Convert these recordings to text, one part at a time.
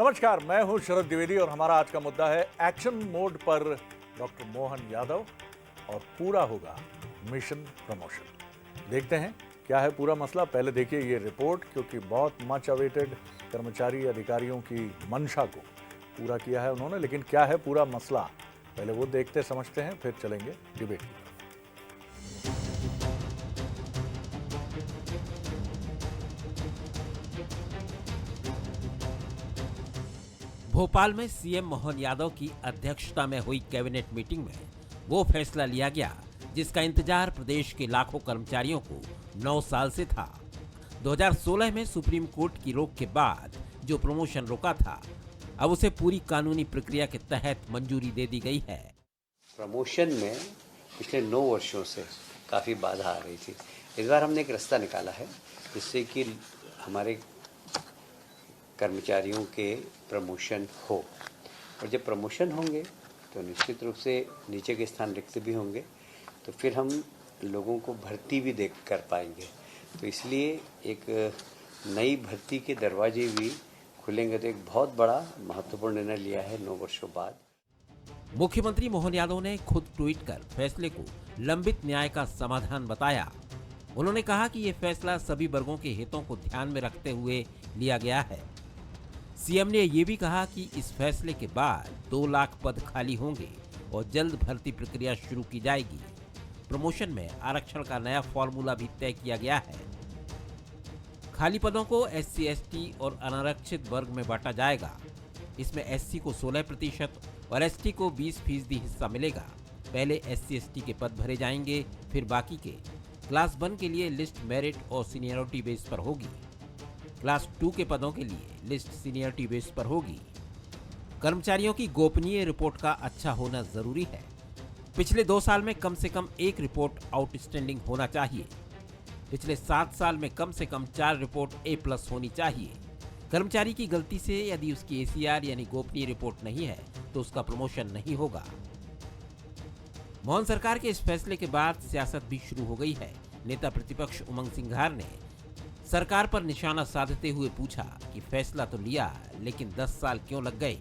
नमस्कार, मैं हूं शरद द्विवेदी और हमारा आज का मुद्दा है एक्शन मोड पर डॉक्टर मोहन यादव और पूरा होगा मिशन प्रमोशन। देखते हैं क्या है पूरा मसला। पहले देखिए ये रिपोर्ट, क्योंकि बहुत मच अवेटेड कर्मचारी अधिकारियों की मंशा को पूरा किया है उन्होंने। लेकिन क्या है पूरा मसला, पहले वो देखते समझते हैं, फिर चलेंगे डिबेट की तरफ। भोपाल में सीएम मोहन यादव की अध्यक्षता में हुई कैबिनेट मीटिंग में वो फैसला लिया गया जिसका इंतजार प्रदेश के लाखों कर्मचारियों को 9 साल से था। 2016 में सुप्रीम कोर्ट की रोक के बाद जो प्रमोशन रोका था, अब उसे पूरी कानूनी प्रक्रिया के तहत मंजूरी दे दी गई है। प्रमोशन में पिछले 9 वर्षों से काफ़ी बाधा आ रही थी। इस बार हमने एक रास्ता निकाला है जिससे कि हमारे कर्मचारियों के प्रमोशन हो, और जब प्रमोशन होंगे तो निश्चित रूप से नीचे के स्थान रिक्त भी होंगे, तो फिर हम लोगों को भर्ती भी देख कर पाएंगे। तो इसलिए एक नई भर्ती के दरवाजे भी खुलेंगे। तो एक बहुत बड़ा महत्वपूर्ण निर्णय लिया है 9 वर्षों बाद। मुख्यमंत्री मोहन यादव ने खुद ट्वीट कर फैसले को लंबित न्याय का समाधान बताया। उन्होंने कहा कि यह फैसला सभी वर्गों के हितों को ध्यान में रखते हुए लिया गया है। सीएम ने यह भी कहा कि इस फैसले के बाद 2 लाख पद खाली होंगे और जल्द भर्ती प्रक्रिया शुरू की जाएगी। प्रमोशन में आरक्षण का नया फॉर्मूला भी तय किया गया है। खाली पदों को SC, ST और अनारक्षित वर्ग में बांटा जाएगा। इसमें SC को 16% और ST को 20% हिस्सा मिलेगा। पहले SC, ST के पद भरे जाएंगे, फिर बाकी के। क्लास 1 के लिए लिस्ट मेरिट और सीनियरिटी बेस पर होगी। क्लास 2 के पदों के लिए लिस्ट सीनियरिटी बेस पर होगी। कर्मचारियों की गोपनीय रिपोर्ट का अच्छा होना जरूरी है। पिछले 2 साल में कम से कम 1 रिपोर्ट आउटस्टैंडिंग होना चाहिए। पिछले 7 साल में कम से कम 4 रिपोर्ट A+ होनी चाहिए। कर्मचारी की गलती से यदि उसकी ACR यानी गोपनीय रिपोर्ट नहीं है तो उसका प्रमोशन नहीं होगा। मोहन सरकार के इस फैसले के बाद सियासत भी शुरू हो गई है। नेता प्रतिपक्ष उमंग सिंघार ने सरकार पर निशाना साधते हुए पूछा कि फैसला तो लिया, लेकिन 10 साल क्यों लग गए।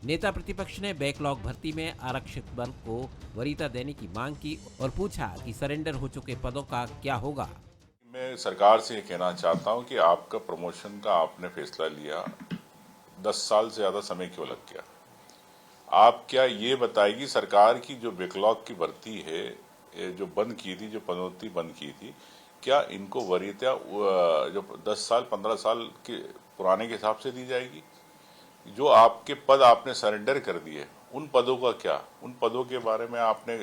नेता प्रतिपक्ष ने बैकलॉग भर्ती में आरक्षित वर्ग को वरीयता देने की मांग की और पूछा कि सरेंडर हो चुके पदों का क्या होगा। मैं सरकार से ये कहना चाहता हूं कि आपका प्रमोशन का आपने फैसला लिया, 10 साल से ज़्यादा समय क्यों लग गया। आप क्या ये बताएगी सरकार की जो बैकलॉग की भर्ती है, जो बंद की थी, जो पदोन्नति बंद की थी, क्या इनको वरीयता जो 10 साल 15 साल के पुराने के हिसाब से दी जाएगी। जो आपके पद आपने सरेंडर कर दिए, उन पदों का क्या, उन पदों के बारे में आपने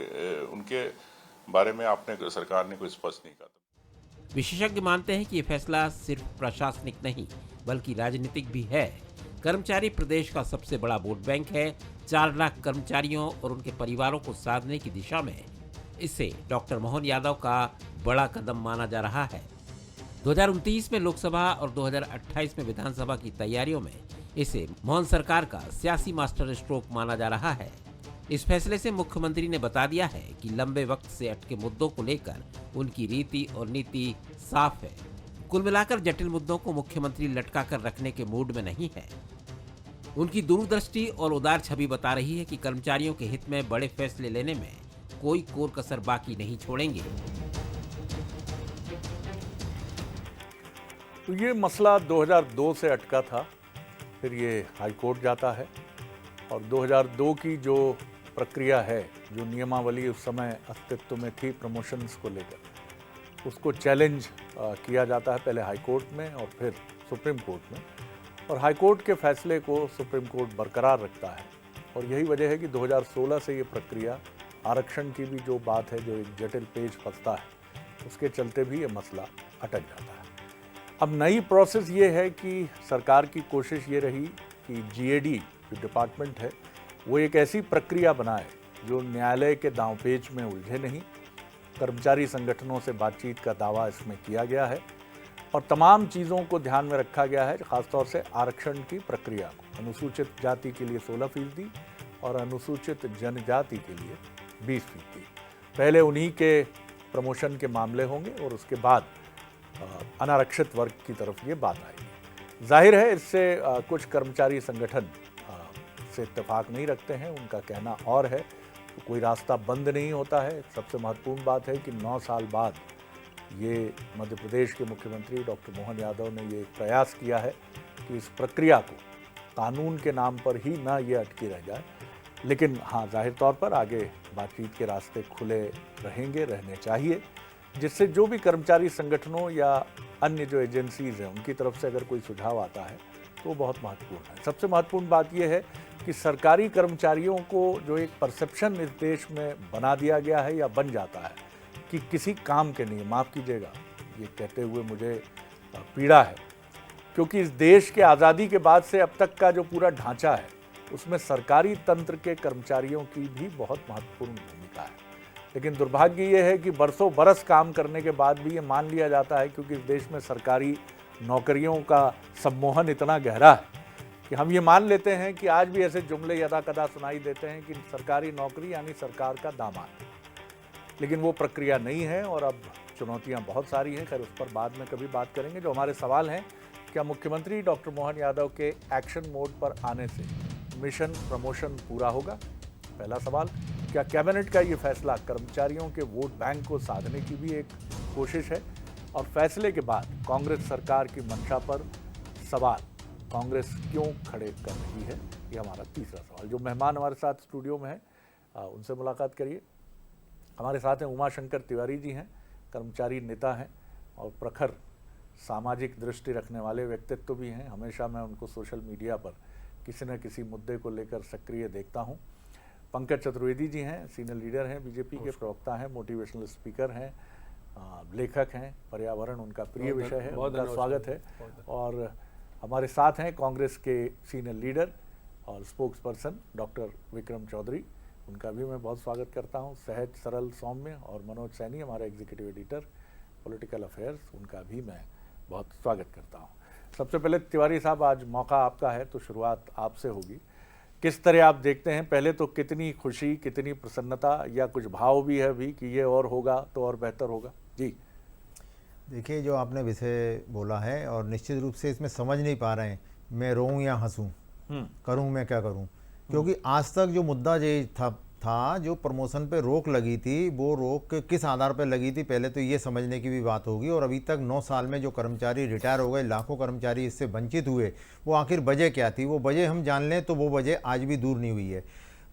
उनके बारे में आपने सरकार ने कोई स्पष्ट नहीं कहा। विशेषज्ञ मानते हैं कि ये फैसला सिर्फ प्रशासनिक नहीं बल्कि राजनीतिक भी है। कर्मचारी प्रदेश का सबसे बड़ा वोट बैंक है। 4 लाख कर्मचारियों और उनके परिवारों को साधने की दिशा में इसे डॉक्टर मोहन यादव का बड़ा कदम माना जा रहा है। 2029 में लोकसभा और 2028 में विधानसभा की तैयारियों में इसे मोहन सरकार का सियासी मास्टर स्ट्रोक माना जा रहा है। इस फैसले से मुख्यमंत्री ने बता दिया है कि लंबे वक्त से अटके मुद्दों को लेकर उनकी रीति और नीति साफ है। कुल मिलाकर जटिल मुद्दों को मुख्यमंत्री लटका कर रखने के मूड में नहीं है। उनकी दूरदृष्टि और उदार छवि बता रही है कि कर्मचारियों के हित में बड़े फैसले लेने में कोई कोर कसर बाकी नहीं छोड़ेंगे। तो ये मसला 2002 से अटका था, फिर ये हाई कोर्ट जाता है और 2002 की जो प्रक्रिया है, जो नियमावली उस समय अस्तित्व में थी प्रमोशंस को लेकर, उसको चैलेंज किया जाता है पहले हाई कोर्ट में और फिर सुप्रीम कोर्ट में। और हाई कोर्ट के फैसले को सुप्रीम कोर्ट बरकरार रखता है और यही वजह है कि 2016 से ये प्रक्रिया, आरक्षण की भी जो बात है, जो एक जटिल पेच फंसता है, उसके चलते भी ये मसला अटक जाता है। अब नई प्रोसेस ये है कि सरकार की कोशिश ये रही कि GAD जो डिपार्टमेंट है वो एक ऐसी प्रक्रिया बनाए जो न्यायालय के दांवपेच में उलझे नहीं। कर्मचारी संगठनों से बातचीत का दावा इसमें किया गया है और तमाम चीज़ों को ध्यान में रखा गया है, खासतौर से आरक्षण की प्रक्रिया को। अनुसूचित जाति के लिए 16% और अनुसूचित जनजाति के लिए 20%। पहले उन्हीं के प्रमोशन के मामले होंगे और उसके बाद अनारक्षित वर्ग की तरफ ये बात आएगी। जाहिर है इससे कुछ कर्मचारी संगठन से इत्तेफाक नहीं रखते हैं, उनका कहना और है, तो कोई रास्ता बंद नहीं होता है। सबसे महत्वपूर्ण बात है कि 9 साल बाद ये मध्य प्रदेश के मुख्यमंत्री डॉक्टर मोहन यादव ने ये प्रयास किया है कि इस प्रक्रिया को कानून के नाम पर ही ना ये अटकी रह जाए। लेकिन हाँ, जाहिर तौर पर आगे बातचीत के रास्ते खुले रहने चाहिए, जिससे जो भी कर्मचारी संगठनों या अन्य जो एजेंसीज हैं उनकी तरफ से अगर कोई सुझाव आता है तो वो बहुत महत्वपूर्ण है। सबसे महत्वपूर्ण बात यह है कि सरकारी कर्मचारियों को जो एक परसेप्शन इस देश में बना दिया गया है या बन जाता है कि किसी काम के नहीं, माफ़ कीजिएगा ये कहते हुए मुझे पीड़ा है, क्योंकि इस देश के आज़ादी के बाद से अब तक का जो पूरा ढांचा है उसमें सरकारी तंत्र के कर्मचारियों की भी बहुत महत्वपूर्ण भूमिका है। लेकिन दुर्भाग्य ये है कि बरसों बरस काम करने के बाद भी ये मान लिया जाता है, क्योंकि इस देश में सरकारी नौकरियों का सम्मोहन इतना गहरा है कि हम ये मान लेते हैं कि आज भी ऐसे जुमले यदा कदा सुनाई देते हैं कि सरकारी नौकरी यानी सरकार का दामाद। लेकिन वो प्रक्रिया नहीं है और अब चुनौतियां बहुत सारी हैं। खैर, उस पर बाद में कभी बात करेंगे। जो हमारे सवाल हैं, क्या मुख्यमंत्री डॉक्टर मोहन यादव के एक्शन मोड पर आने से मिशन प्रमोशन पूरा होगा? पहला सवाल। क्या कैबिनेट का ये फैसला कर्मचारियों के वोट बैंक को साधने की भी एक कोशिश है? और फैसले के बाद कांग्रेस सरकार की मंशा पर सवाल, कांग्रेस क्यों खड़े कर रही है? ये हमारा तीसरा सवाल। जो मेहमान हमारे साथ स्टूडियो में हैं उनसे मुलाकात करिए। हमारे साथ हैं उमाशंकर तिवारी जी, हैं कर्मचारी नेता हैं और प्रखर सामाजिक दृष्टि रखने वाले व्यक्तित्व भी हैं। हमेशा मैं उनको सोशल मीडिया पर किसी न किसी मुद्दे को लेकर सक्रिय देखता हूं। पंकज चतुर्वेदी जी हैं, सीनियर लीडर हैं, बीजेपी के प्रवक्ता हैं, मोटिवेशनल स्पीकर हैं, लेखक हैं, पर्यावरण उनका प्रिय विषय है, उनका स्वागत है। और हमारे साथ हैं कांग्रेस के सीनियर लीडर और spokesperson doctor Vikram Chaudhary, उनका भी मैं बहुत स्वागत करता हूं। सहज, सरल, सौम्य और मनोज सैनी हमारे एग्जीक्यूटिव एडिटर पॉलिटिकल अफेयर्स, उनका भी मैं बहुत स्वागत करता हूं। सबसे पहले तिवारी साहब, आज मौका आपका है तो शुरुआत आपसे होगी। किस तरह आप देखते हैं, पहले तो कितनी खुशी, कितनी प्रसन्नता या कुछ भाव भी है भी कि ये और होगा तो और बेहतर होगा? जी देखिए, जो आपने विषय बोला है और निश्चित रूप से इसमें समझ नहीं पा रहे हैं मैं रोऊं या हंसूं, करूं मैं क्या करूं, क्योंकि आज तक जो मुद्दा ये था जो प्रमोशन पे रोक लगी थी, वो रोक किस आधार पर लगी थी, पहले तो ये समझने की भी बात होगी। और अभी तक 9 साल में जो कर्मचारी रिटायर हो गए, लाखों कर्मचारी इससे वंचित हुए, वो आखिर वजह क्या थी? वो वजह हम जान लें तो वो वजह आज भी दूर नहीं हुई है।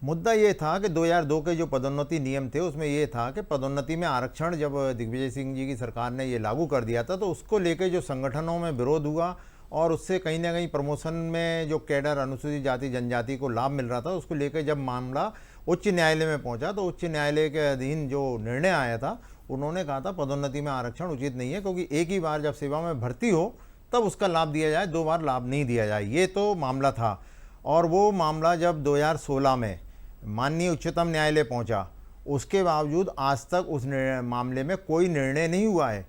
मुद्दा ये था कि 2002 के जो पदोन्नति नियम थे उसमें ये था कि पदोन्नति में आरक्षण जब दिग्विजय सिंह जी की सरकार ने ये लागू कर दिया था, तो उसको लेकर जो संगठनों में विरोध हुआ और उससे कहीं ना कहीं प्रमोशन में जो कैडर अनुसूचित जाति जनजाति को लाभ मिल रहा था, उसको लेकर जब मामला उच्च न्यायालय में पहुंचा तो उच्च न्यायालय के अधीन जो निर्णय आया था, उन्होंने कहा था पदोन्नति में आरक्षण उचित नहीं है, क्योंकि एक ही बार जब सेवा में भर्ती हो तब उसका लाभ दिया जाए, 2 बार लाभ नहीं दिया जाए। ये तो मामला था। और वो मामला जब 2016 में माननीय उच्चतम न्यायालय पहुंचा, उसके बावजूद आज तक उस मामले में कोई निर्णय नहीं हुआ है।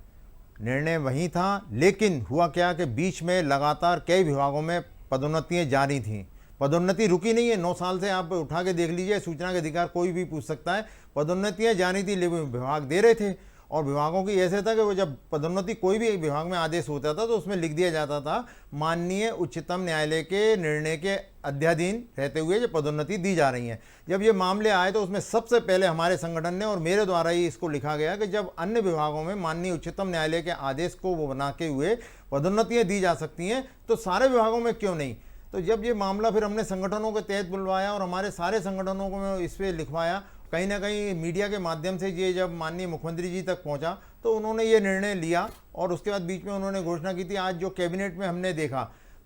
निर्णय वहीं था, लेकिन हुआ क्या कि बीच में लगातार कई विभागों में पदोन्नतियां जारी थीं। पदोन्नति रुकी नहीं है, 9 साल से आप उठा के देख लीजिए, सूचना के अधिकार कोई भी पूछ सकता है, पदोन्नतियां जारी थी, लेकिन विभाग दे रहे थे। और विभागों की ऐसे था कि वो जब पदोन्नति कोई भी विभाग में आदेश होता था तो उसमें लिख दिया जाता था माननीय उच्चतम न्यायालय के निर्णय के अध्याधीन रहते हुए जो पदोन्नति दी जा रही है। जब ये मामले आए तो उसमें सबसे पहले हमारे संगठन ने और मेरे द्वारा ही इसको लिखा गया कि जब अन्य विभागों में माननीय उच्चतम न्यायालय के आदेश को वो बना के हुए पदोन्नतियाँ दी जा सकती हैं, तो सारे विभागों में क्यों नहीं? तो जब ये मामला फिर हमने संगठनों के तहत बुलवाया और हमारे सारे संगठनों को इस पर लिखवाया, कहीं ना कहीं मीडिया के माध्यम से ये जब माननीय मुख्यमंत्री जी तक पहुंचा तो उन्होंने ये निर्णय लिया और उसके बाद बीच में उन्होंने घोषणा की थी। आज जो कैबिनेट में हमने देखा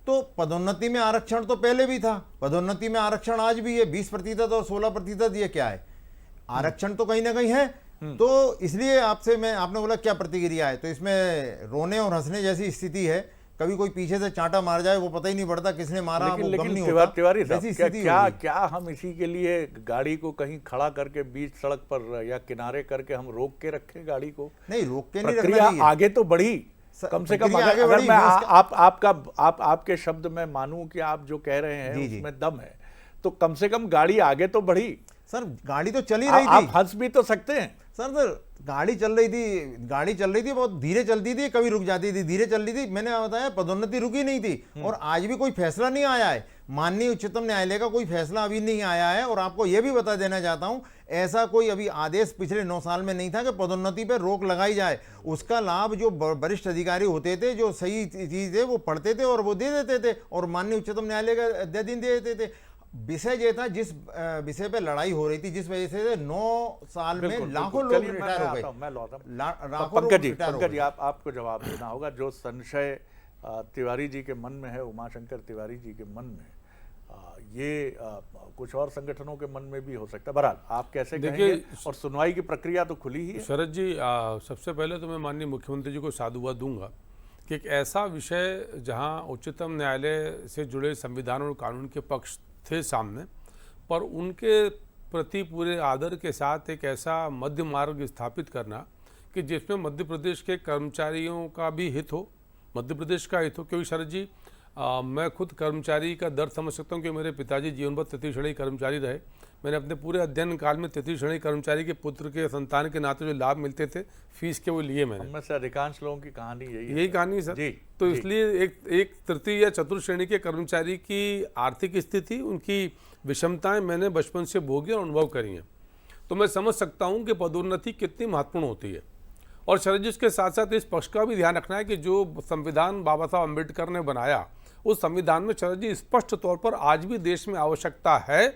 तो पदोन्नति में आरक्षण तो पहले भी था, पदोन्नति में आरक्षण आज भी है, 20% और 16%। ये क्या है? आरक्षण तो कहीं ना कहीं है। तो इसलिए आपने बोला क्या प्रतिक्रिया है, तो इसमें रोने और हंसने जैसी स्थिति है। कभी कोई पीछे से चांटा मार जाए वो पता ही नहीं पड़ता किसने मारा, वो गम नहीं होता। तिवारी साहब, क्या हम इसी के लिए गाड़ी को कहीं खड़ा करके बीच सड़क पर या किनारे करके हम रोक के रखें गाड़ी को? नहीं, रोक के नहीं रखना चाहिए। आगे तो बढ़ी, कम से कम अगर मैं आपके शब्द में मानूं कि आप जो कह रहे हैं उसमें दम है, तो कम से कम गाड़ी आगे तो बढ़ी। सर गाड़ी तो चली रही थी, आप हंस भी तो सकते हैं। सर गाड़ी चल रही थी, बहुत धीरे चलती थी, कभी रुक जाती थी, धीरे चल रही थी। मैंने बताया पदोन्नति रुकी नहीं थी और आज भी कोई फैसला नहीं आया है। माननीय उच्चतम न्यायालय का कोई फैसला अभी नहीं आया है। और आपको यह भी बता देना चाहता हूं, ऐसा कोई अभी आदेश पिछले 9 साल में नहीं था कि पदोन्नति पर रोक लगाई जाए। उसका लाभ जो वरिष्ठ अधिकारी होते थे, जो सही चीज है वो पढ़ते थे और वो दे देते थे और माननीय उच्चतम न्यायालय का अध्यादेश दे देते थे। विषय ये था, जिस विषय पे लड़ाई हो रही थी, जिस वजह से 9 साल में लाखों लोग रिटायर हो गए। मैं लौटा पंकज जी आपको जवाब देना होगा। जो संशय तिवारी जी के मन में है, उमाशंकर तिवारी जी के मन में, ये कुछ और संगठनों के मन में भी हो सकता है। बहरहाल आप कैसे कहेंगे? और सुनवाई की प्रक्रिया तो खुली ही है। शरद जी, सबसे पहले तो मैं माननीय मुख्यमंत्री जी को साधुवाद दूंगा कि एक ऐसा विषय जहां उच्चतम न्यायालय से जुड़े संविधान और कानून के पक्ष थे सामने, पर उनके प्रति पूरे आदर के साथ एक ऐसा मध्य मार्ग स्थापित करना कि जिसमें मध्य प्रदेश के कर्मचारियों का भी हित हो, मध्य प्रदेश का हित हो। क्योंकि शरद जी, मैं खुद कर्मचारी का दर्द समझ सकता हूँ कि मेरे पिताजी जीवन भर 33 श्रेणी कर्मचारी रहे। मैंने अपने पूरे अध्ययन काल में 33 श्रेणी कर्मचारी के पुत्र के संतान के नाते जो लाभ मिलते थे फीस के, वो लिए मैंने। उनमें से अधिकांश लोगों की कहानी यही कहानी है सर जी। तो इसलिए एक तृतीय या चतुर्थ श्रेणी के कर्मचारी की आर्थिक स्थिति, उनकी विषमताएं मैंने बचपन से भोगी और अनुभव करी हैं। तो मैं समझ सकता हूँ कि पदोन्नति कितनी महत्वपूर्ण होती है। और शरद जी, इसके साथ साथ इस पक्ष का भी ध्यान रखना है कि जो संविधान बाबा साहब अम्बेडकर ने बनाया, उस संविधान में शरद जी स्पष्ट तौर पर आज भी देश में आवश्यकता है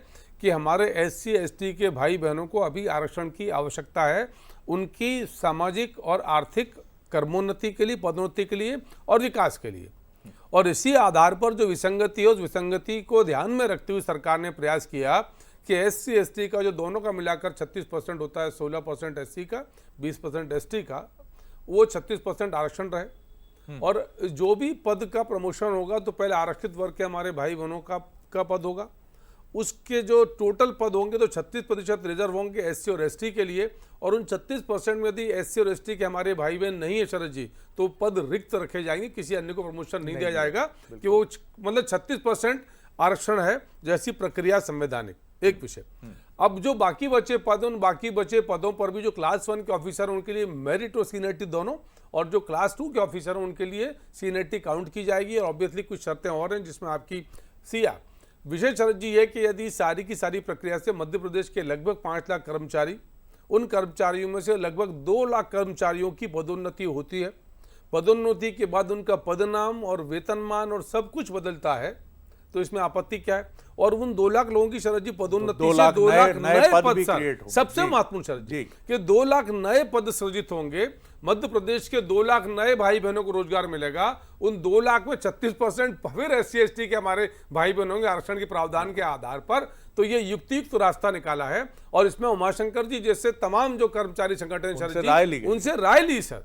कि हमारे SC ST के भाई बहनों को अभी आरक्षण की आवश्यकता है, उनकी सामाजिक और आर्थिक कर्मोन्नति के लिए, पदोन्नति के लिए और विकास के लिए। और इसी आधार पर जो विसंगति है, उस विसंगति को ध्यान में रखते हुए सरकार ने प्रयास किया कि SC ST का जो दोनों का मिलाकर 36% होता है, 16% SC का, 20% ST का, वो 36% आरक्षण रहे। और जो भी पद का प्रमोशन होगा तो पहले आरक्षित वर्ग के हमारे भाई बहनों का पद होगा। उसके जो टोटल पद होंगे तो 36% रिजर्व होंगे SC और ST के लिए। और उन 36% में यदि SC और ST के हमारे भाई बहन नहीं है शरद जी, तो पद रिक्त रखे जाएंगे, किसी अन्य को प्रमोशन नहीं दिया जाएगा। कि वो मतलब 36% आरक्षण है जैसी प्रक्रिया संवैधानिक एक विषय। अब जो बाकी बचे पद, उन बाकी बचे पदों पर भी जो क्लास 1 के ऑफिसर हैं उनके लिए मेरिट और सीनियरिटी दोनों, और जो क्लास 2 के ऑफिसर हैं उनके लिए सीनियरिटी काउंट की जाएगी। और ऑब्वियसली कुछ शर्तें और हैं जिसमें आपकी सीआर। विशेष शरत जी ये कि यदि सारी की सारी प्रक्रिया से मध्य प्रदेश के लगभग 5 लाख कर्मचारी, उन कर्मचारियों में से लगभग 2 लाख कर्मचारियों की पदोन्नति होती है। पदोन्नति के बाद उनका पदनाम और वेतनमान और सब कुछ बदलता है, तो इसमें आपत्ति क्या है? और उन 2 लाख लोगों की शरद जी पदोन्नति से 2 लाख नए पद सबसे महत्वपूर्ण शरद जी कि 2 लाख नए पद सृजित होंगे। मध्य प्रदेश के 2 लाख नए भाई बहनों को रोजगार मिलेगा। उन 2 लाख में 36% फिर SC ST के हमारे भाई बहनों के आरक्षण के प्रावधान के आधार पर। तो ये युक्तियुक्त रास्ता निकाला है और इसमें उमाशंकर जी जैसे तमाम जो कर्मचारी संगठन उनसे राय ली सर।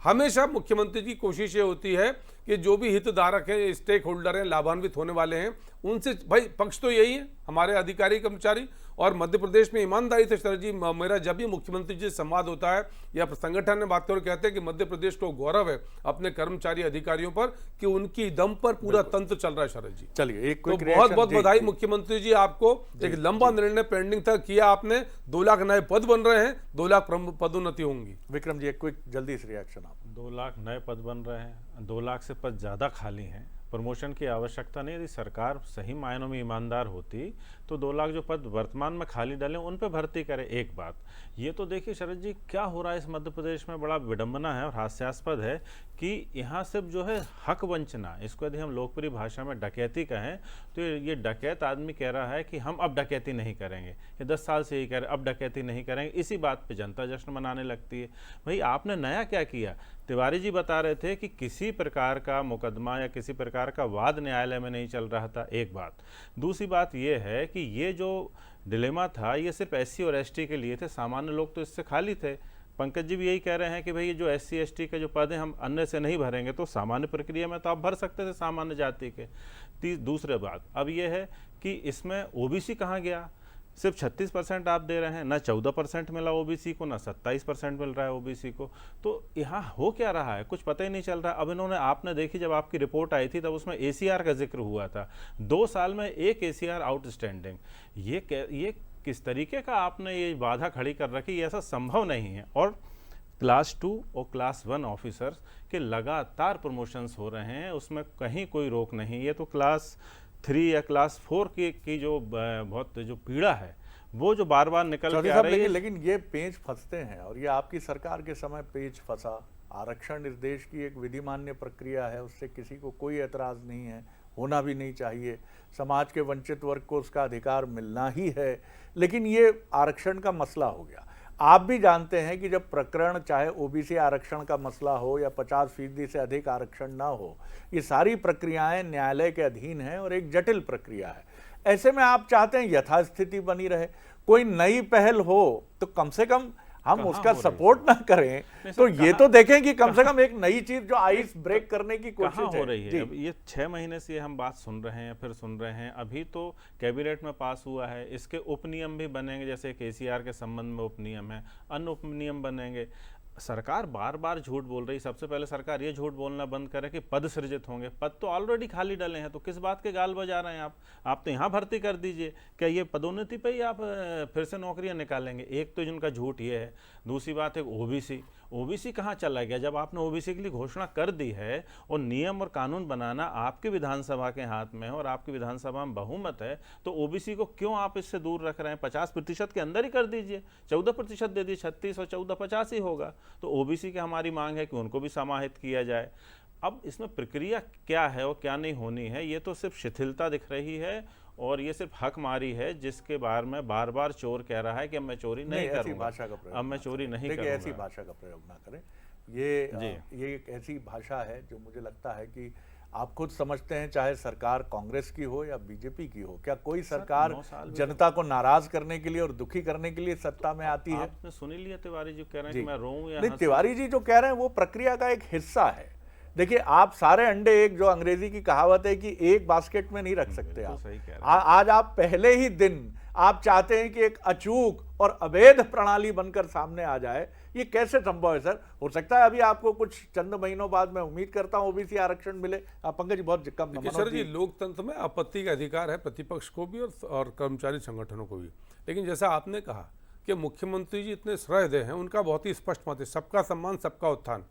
हमेशा मुख्यमंत्री की कोशिश ये होती है कि जो भी हितधारक हैं, स्टेक होल्डर हैं, लाभान्वित होने वाले हैं, उनसे भाई पक्ष तो यही है हमारे अधिकारी कर्मचारी। और मध्य प्रदेश में ईमानदारी से शरद जी, मेरा जब भी मुख्यमंत्री जी से संवाद होता है या संगठन में बात करके कहते हैं कि मध्य प्रदेश को गौरव है अपने कर्मचारी अधिकारियों पर कि उनकी दम पर पूरा तंत्र चल रहा है शरद जी। चलिए एक तो बहुत बहुत बधाई मुख्यमंत्री जी आपको। एक लंबा निर्णय पेंडिंग था किया आपने, 2 लाख नए पद बन रहे हैं, 2 लाख पदोन्नति होंगी। विक्रम जी एक क्विक जल्दी से रिएक्शन आप। 2 लाख नए पद बन रहे हैं, 2 लाख से पद ज़्यादा खाली हैं, प्रमोशन की आवश्यकता नहीं। यदि सरकार सही मायनों में ईमानदार होती तो 2 लाख जो पद वर्तमान में खाली डले उन पे भर्ती करे। एक बात ये तो देखिए शरद जी क्या हो रहा है इस मध्य प्रदेश में, बड़ा विडंबना है और हास्यास्पद है कि यहाँ सिर्फ जो है हक वंचना, इसको यदि हम लोकप्रिय भाषा में डकैती कहें तो ये डकैत आदमी कह रहा है कि हम अब डकैती नहीं करेंगे। ये 10 साल से यही कह रहे अब डकैती नहीं करेंगे। इसी बात पे जनता जश्न मनाने लगती है। भाई आपने नया क्या किया? तिवारी जी बता रहे थे कि किसी प्रकार का मुकदमा या किसी प्रकार का वाद न्यायालय में नहीं चल रहा था, एक बात। दूसरी बात ये है कि ये जो डिलेमा था ये सिर्फ SC और ST के लिए थे, सामान्य लोग तो इससे खाली थे। पंकज जी भी यही कह रहे हैं कि भाई ये जो SC ST के जो पद हैं हम अन्य से नहीं भरेंगे, तो सामान्य प्रक्रिया में तो आप भर सकते थे सामान्य जाति के। दूसरी बात अब ये है कि इसमें OBC कहाँ गया? सिर्फ 36% आप दे रहे हैं, ना 14% मिला OBC को, ना 27% मिल रहा है OBC को। तो यहाँ हो क्या रहा है कुछ पता ही नहीं चल रहा। अब इन्होंने, आपने देखी जब आपकी रिपोर्ट आई थी तब उसमें ACR का जिक्र हुआ था, 2 साल में 1 ACR आउटस्टैंडिंग। ये किस तरीके का आपने ये बाधा खड़ी कर रखी, ऐसा संभव नहीं है। और क्लास 2 और क्लास 1 ऑफिसर्स के लगातार प्रमोशंस हो रहे हैं, उसमें कहीं कोई रोक नहीं। ये तो क्लास 3 या क्लास 4 की जो बहुत जो पीड़ा है वो जो बार बार निकल के आ रही है। लेकिन ये पेच फंसते हैं, और ये आपकी सरकार के समय पेच फंसा। आरक्षण इस देश की एक विधिमान्य प्रक्रिया है, उससे किसी को कोई एतराज़ नहीं है, होना भी नहीं चाहिए। समाज के वंचित वर्ग को उसका अधिकार मिलना ही है, लेकिन ये आरक्षण का मसला हो गया। आप भी जानते हैं कि जब प्रकरण चाहे ओबीसी आरक्षण का मसला हो या 50% से अधिक आरक्षण ना हो, ये सारी प्रक्रियाएं न्यायालय के अधीन हैं और एक जटिल प्रक्रिया है। ऐसे में आप चाहते हैं यथास्थिति बनी रहे, कोई नई पहल हो तो कम से कम हम उसका सपोर्ट ना करें, तो ये तो देखें कि कम से कम एक नई चीज जो आइस ब्रेक करने की कोशिश हो रही है। अब ये 6 महीने से हम बात सुन रहे हैं, फिर सुन रहे हैं। अभी तो कैबिनेट में पास हुआ है, इसके उपनियम भी बनेंगे, जैसे केसीआर के संबंध में उपनियम है, अन्य उपनियम बनेंगे। सरकार बार बार झूठ बोल रही। सबसे पहले सरकार ये झूठ बोलना बंद करे कि पद सृजित होंगे। पद तो ऑलरेडी खाली डले हैं, तो किस बात के गाल बजा रहे हैं आप तो यहाँ भर्ती कर दीजिए। क्या ये पदोन्नति पे ही आप फिर से नौकरियां निकालेंगे? एक तो जिनका झूठ ये है। दूसरी बात है ओबीसी कहाँ चला गया? जब आपने ओबीसी के लिए घोषणा कर दी है और नियम और कानून बनाना आपकी विधानसभा के हाथ में है और आपकी विधानसभा में बहुमत है, तो ओबीसी को क्यों आप इससे दूर रख रहे हैं? 50% के अंदर ही कर दीजिए, 14% दे दीजिए, 36 और 14 50 ही होगा। तो ओबीसी की हमारी मांग है कि उनको भी समाहित किया जाए। अब इसमें प्रक्रिया क्या है और क्या नहीं होनी है, ये तो सिर्फ शिथिलता दिख रही है और ये सिर्फ हक मारी है, जिसके बारे में बार बार चोर कह रहा है कि अब मैं चोरी नहीं करूंगा, अब मैं चोरी नहीं करूंगा। ऐसी भाषा का प्रयोग ना करें। ये एक ऐसी भाषा है जो मुझे लगता है कि आप खुद समझते हैं, चाहे सरकार कांग्रेस की हो या बीजेपी की हो, क्या कोई सरकार जनता को नाराज करने के लिए और दुखी करने के लिए सत्ता में आती है? आपने सुनी लिया तिवारी जी कह रहे हैं कि मैं रोऊं या नहीं, तिवारी जी जो कह रहे हैं वो प्रक्रिया का एक हिस्सा है। देखिए, आप सारे अंडे एक, जो अंग्रेजी की कहावत है कि एक बास्केट में नहीं रख सकते आप। आज आप पहले ही दिन आप चाहते हैं कि एक अचूक और अवैध प्रणाली बनकर सामने आ जाए। ये कैसे संभव है सर? हो सकता है अभी आपको कुछ चंद महीनों बाद, मैं उम्मीद करता हूं, ओबीसी आरक्षण मिले। पंकज जी बहुत कम। सर जी, लोकतंत्र में आपत्ति का अधिकार है प्रतिपक्ष को भी और कर्मचारी संगठनों को भी। लेकिन जैसा आपने कहा कि मुख्यमंत्री जी इतने सहृदय हैं, उनका बहुत ही स्पष्ट मत है, सबका सम्मान सबका उत्थान,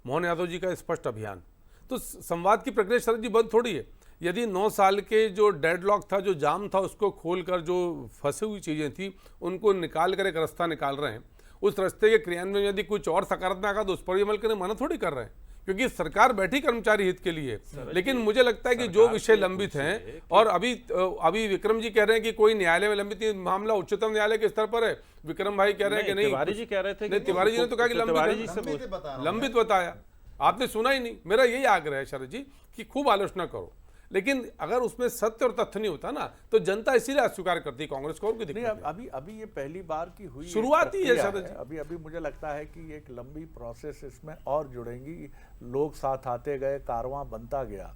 मोहन यादव जी का स्पष्ट अभियान। तो संवाद की प्रक्रिया शरद जी बंद थोड़ी है। यदि 9 साल के जो डेडलॉक था, जो जाम था, उसको खोलकर जो फंसी हुई चीज़ें थी उनको निकाल कर एक रास्ता निकाल रहे हैं, उस रास्ते के क्रियान्वयन में यदि कुछ और सकारात्मक आगा तो उस पर अमल करने मना थोड़ी कर रहे हैं, क्योंकि सरकार बैठी कर्मचारी हित के लिए। लेकिन मुझे लगता है कि जो विषय लंबित हैं, और अभी विक्रम जी कह रहे हैं कि कोई न्यायालय में लंबित मामला उच्चतम न्यायालय के स्तर पर है। विक्रम भाई कह रहे हैं कि नहीं, तिवारी जी कह रहे थे, तिवारी जी ने तो कहा कि लंबित बताया, आपने सुना ही नहीं। मेरा यही आग्रह है शरद जी कि खूब आलोचना करो, लेकिन अगर उसमें सत्य और तथ्य नहीं होता ना, तो जनता इसीलिए अस्वीकार करती कांग्रेस को। और कोई दिक्कत नहीं। अभी ये पहली बार की हुई शुरुआत ही है शरद जी। अभी मुझे लगता है कि एक लंबी प्रोसेस इसमें और जुड़ेंगी। लोग साथ आते गए, कारवां बनता गया।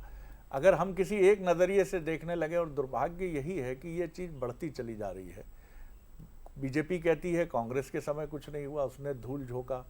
अगर हम किसी एक नज़रिए से देखने लगे, और दुर्भाग्य यही है कि ये चीज़ बढ़ती चली जा रही है। बीजेपी कहती है कांग्रेस के समय कुछ नहीं हुआ, उसने धूल झोंका।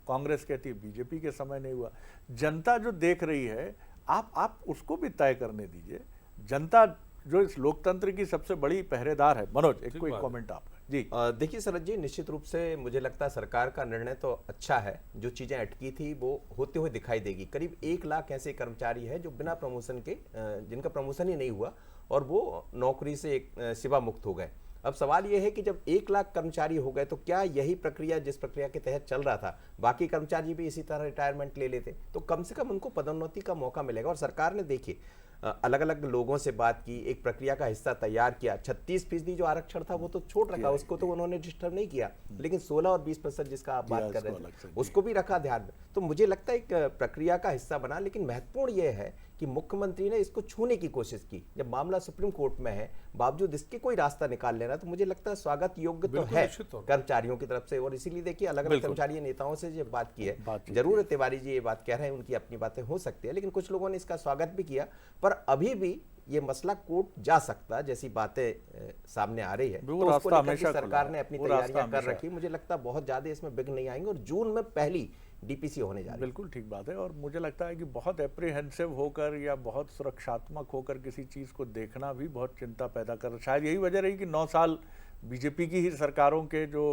कांग्रेस कहती है बीजेपी के समय नहीं हुआ। जनता जो देख रही है, आप उसको भी तय करने दीजिए। जनता जो इस लोकतंत्र की सबसे बड़ी पहरेदार है। मनोज, एक कोई कमेंट आपका जी। देखिए शरद जी, निश्चित रूप से मुझे लगता है सरकार का निर्णय तो अच्छा है। जो चीजें अटकी थी वो होते हुए दिखाई देगी। करीब 1 लाख ऐसे कर्मचारी हैं जो बिना प्रमोशन के, जिनका प्रमोशन ही नहीं हुआ और वो नौकरी से सेवा मुक्त हो गए। अब सवाल यह है कि जब 1 लाख कर्मचारी हो गए, तो क्या यही प्रक्रिया जिस प्रक्रिया के तहत चल रहा था, बाकी कर्मचारी भी इसी तरह रिटायरमेंट ले लेते, तो कम से कम उनको पदोन्नति का मौका मिलेगा। और सरकार ने देखिए अलग अलग लोगों से बात की, एक प्रक्रिया का हिस्सा तैयार किया। 36% जो आरक्षण था वो तो छोड़ रखा, उसको तो उन्होंने डिस्टर्ब नहीं किया, लेकिन 16 और 20% जिसका आप बात कर रहे थे उसको भी रखा ध्यान में। तो मुझे लगता है एक प्रक्रिया का हिस्सा बना। लेकिन महत्वपूर्ण यह है कि मुख्यमंत्री ने इसको छूने की कोशिश की। जब मामला सुप्रीम कोर्ट में है, बावजूद इसके कोई रास्ता निकाल लेना, तो मुझे लगता है स्वागत योग्य तो है कर्मचारियों की तरफ से। और इसीलिए देखिए अलग अलग कर्मचारी नेताओं से जब बात की है, जरूर तिवारी जी ये बात कह रहे हैं, उनकी अपनी बातें हो सकती है, लेकिन कुछ लोगों ने इसका स्वागत भी किया। पर अभी भी ये मसला कोर्ट जा सकता है, जैसी बातें सामने आ रही है, तो उसको लेकर सरकार ने अपनी तैयारियां कर रखी। मुझे लगता है बहुत ज्यादा इसमें विघ्न नहीं आएंगे और जून में पहली डीपीसी होने जा रही है। बिल्कुल ठीक बात है। और मुझे लगता है कि बहुत एप्रीहेंसिव होकर या बहुत सुरक्षात्मक होकर किसी चीज़ को देखना भी बहुत चिंता पैदा कर। शायद यही वजह रही कि 9 साल बीजेपी की ही सरकारों के जो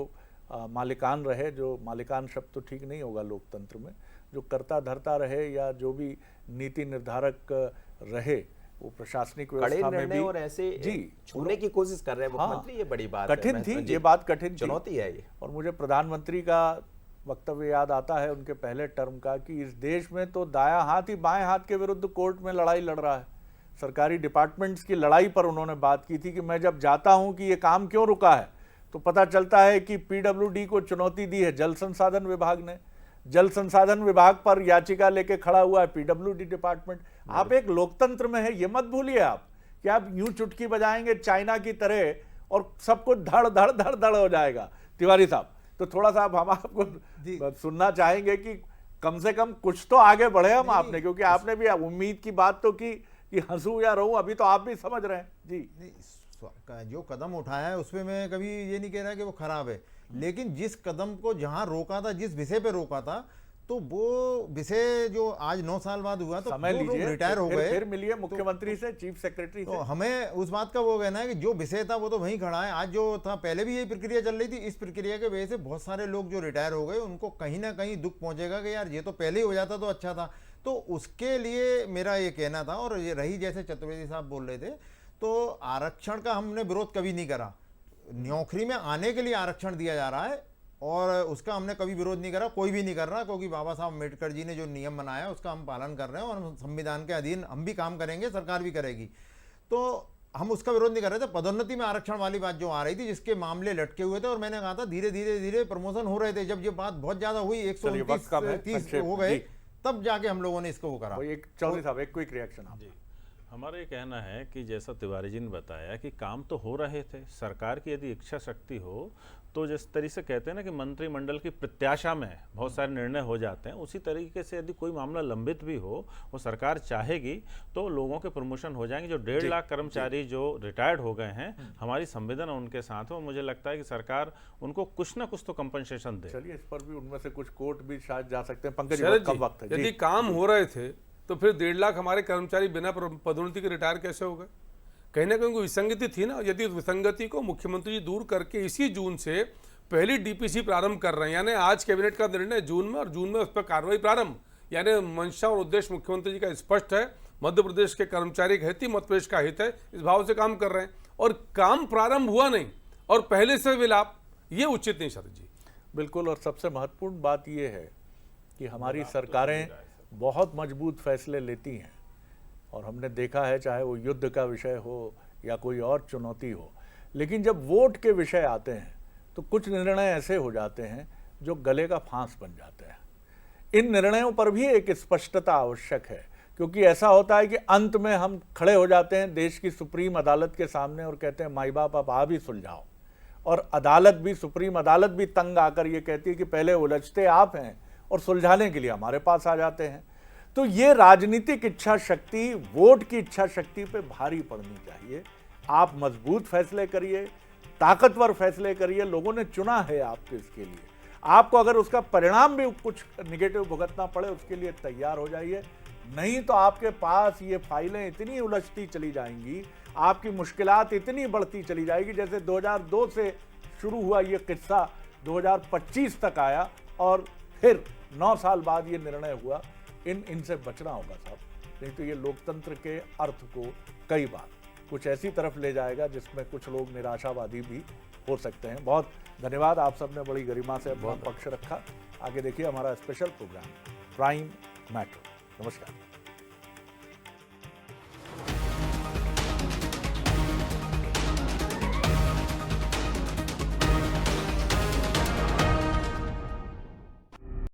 मालिकान रहे, जो मालिकान शब्द तो ठीक नहीं होगा लोकतंत्र में, जो करता धरता रहे या जो भी नीति निर्धारक रहे, वो प्रशासनिक व्यवस्था में भी और ऐसे जी छूने की कोशिश कर रहे हैं मुख्यमंत्री, ये बड़ी बात कठिन थी, ये बात कठिन थी, चुनौती है ये। और मुझे प्रधानमंत्री का वक्तव्य याद आता है उनके पहले टर्म का कि इस देश में तो दायां हाथ ही बाएं हाथ के विरुद्ध कोर्ट में लड़ाई लड़ रहा है। सरकारी डिपार्टमेंट्स की लड़ाई पर उन्होंने बात की थी कि मैं जब जाता हूं कि ये काम क्यों रुका है तो पता चलता है कि पीडब्ल्यूडी को चुनौती दी है जल संसाधन विभाग ने। जल संसाधन विभाग पर याचिका लेके खड़ा हुआ है पीडब्ल्यूडी डिपार्टमेंट। आप एक लोकतंत्र में है, ये मत भूलिए आप कि आप यूं चुटकी बजाएंगे चाइना की तरह और सब कुछ धड़ धड़ धड़ धड़ हो जाएगा। तिवारी साहब, तो थोड़ा सा हम आपको सुनना चाहेंगे कि कम से कम कुछ तो आगे बढ़े हम आपने, क्योंकि आपने भी उम्मीद की बात तो की कि हंसू या रहूं, अभी तो आप भी समझ रहे हैं जी। जो कदम उठाया है उसमें मैं कभी ये नहीं कह रहा कि वो खराब है, लेकिन जिस कदम को जहां रोका था, जिस विषय पे रोका था, तो वो विषय जो आज 9 साल बाद हुआ तो समय लीजिए, रिटायर हो गए, फिर मिलिए मुख्यमंत्री से, चीफ सेक्रेटरी से। तो हमें उस बात का वो कहना है कि जो विषय था वो तो वहीं खड़ा है। आज जो था पहले भी यही प्रक्रिया चल रही थी, इस प्रक्रिया के वजह से बहुत सारे लोग जो रिटायर हो गए उनको कहीं ना कहीं दुख पहुंचेगा कि यार ये तो पहले ही हो जाता तो अच्छा था। तो उसके लिए मेरा ये कहना था। और ये रही जैसे चतुर्वेदी साहब बोल रहे थे, तो आरक्षण का हमने विरोध कभी नहीं करा। नौकरी में आने के लिए आरक्षण दिया जा रहा है और उसका हमने कभी विरोध नहीं करा, कोई भी नहीं कर रहा, क्योंकि बाबा साहब अम्बेडकर जी ने जो नियम बनाया उसका हम पालन कर रहे हैं और हम संविधान के अधीन हम भी काम करेंगे, सरकार भी करेगी। तो हम उसका विरोध नहीं कर रहे थे। पदोन्नति में आरक्षण वाली बात जो आ रही थी, जिसके मामले लटके हुए थे, और मैंने कहा था धीरे धीरे धीरे प्रमोशन हो रहे थे। जब ये बात बहुत ज्यादा हुई, 129-30 हो गए, तब जाके हम लोगों ने इसको वो करा। एक चौधरी साहब, एक क्विक रिएक्शन आप। हमारा ये कहना है कि जैसा तिवारी जी ने बताया कि काम तो हो रहे थे, सरकार की यदि इच्छा शक्ति हो तो जिस तरीके से कहते हैं ना कि मंत्रिमंडल की प्रत्याशा में बहुत सारे निर्णय हो जाते हैं, उसी तरीके से यदि कोई मामला लंबित भी हो, वो सरकार चाहेगी तो लोगों के प्रमोशन हो जाएंगे। जो 1.5 लाख कर्मचारी जो रिटायर्ड हो गए हैं, हमारी संवेदना उनके साथ है और मुझे लगता है कि सरकार उनको कुछ ना कुछ तो कंपनसेशन दे। चलिए, इस पर भी उनमें से कुछ कोर्ट भी शायद जा सकते हैं। पंकज, कम वक्त है। यदि काम हो रहे थे तो फिर 1.5 लाख हमारे कर्मचारी बिना पदोन्नति के रिटायर कैसे हो गए? कहीं ना कहीं विसंगति थी ना। यदि विसंगति को मुख्यमंत्री जी दूर करके इसी जून से पहली डीपीसी प्रारंभ कर रहे हैं, यानी आज कैबिनेट का निर्णय जून में और जून में उस पर कार्रवाई प्रारंभ, यानी मंशा और उद्देश्य मुख्यमंत्री जी का स्पष्ट है। मध्य प्रदेश के कर्मचारी का हित ही मध्य प्रदेश का हित है, इस भाव से काम कर रहे हैं और काम प्रारंभ हुआ नहीं और पहले से विलाप, ये उचित नहीं शरद जी। बिल्कुल। और सबसे महत्वपूर्ण बात यह है कि हमारी सरकारें बहुत मजबूत फैसले लेती हैं और हमने देखा है, चाहे वो युद्ध का विषय हो या कोई और चुनौती हो, लेकिन जब वोट के विषय आते हैं तो कुछ निर्णय ऐसे हो जाते हैं जो गले का फांस बन जाते हैं। इन निर्णयों पर भी एक स्पष्टता आवश्यक है, क्योंकि ऐसा होता है कि अंत में हम खड़े हो जाते हैं देश की सुप्रीम अदालत के सामने और कहते हैं माई बाप आप भी सुलझाओ, और अदालत भी, सुप्रीम अदालत भी तंग आकर ये कहती है कि पहले उलझते आप हैं और सुलझाने के लिए हमारे पास आ जाते हैं। तो ये राजनीतिक इच्छा शक्ति, वोट की इच्छा शक्ति पे भारी पड़नी चाहिए। आप मजबूत फैसले करिए, ताकतवर फैसले करिए। लोगों ने चुना है आपको इसके लिए। आपको अगर उसका परिणाम भी कुछ निगेटिव भुगतना पड़े, उसके लिए तैयार हो जाइए। नहीं तो आपके पास ये फाइलें इतनी उलझती चली जाएंगी, आपकी मुश्किलात इतनी बढ़ती चली जाएगी, जैसे 2002 से शुरू हुआ ये किस्सा 2025 तक आया और फिर 9 साल बाद ये निर्णय हुआ। इनसे बचना होगा साहब, नहीं तो ये लोकतंत्र के अर्थ को कई बार कुछ ऐसी तरफ ले जाएगा जिसमें कुछ लोग निराशावादी भी हो सकते हैं। बहुत धन्यवाद, आप सबने बड़ी गरिमा से अपना पक्ष रखा। आगे देखिए हमारा स्पेशल प्रोग्राम प्राइम मैटर। नमस्कार।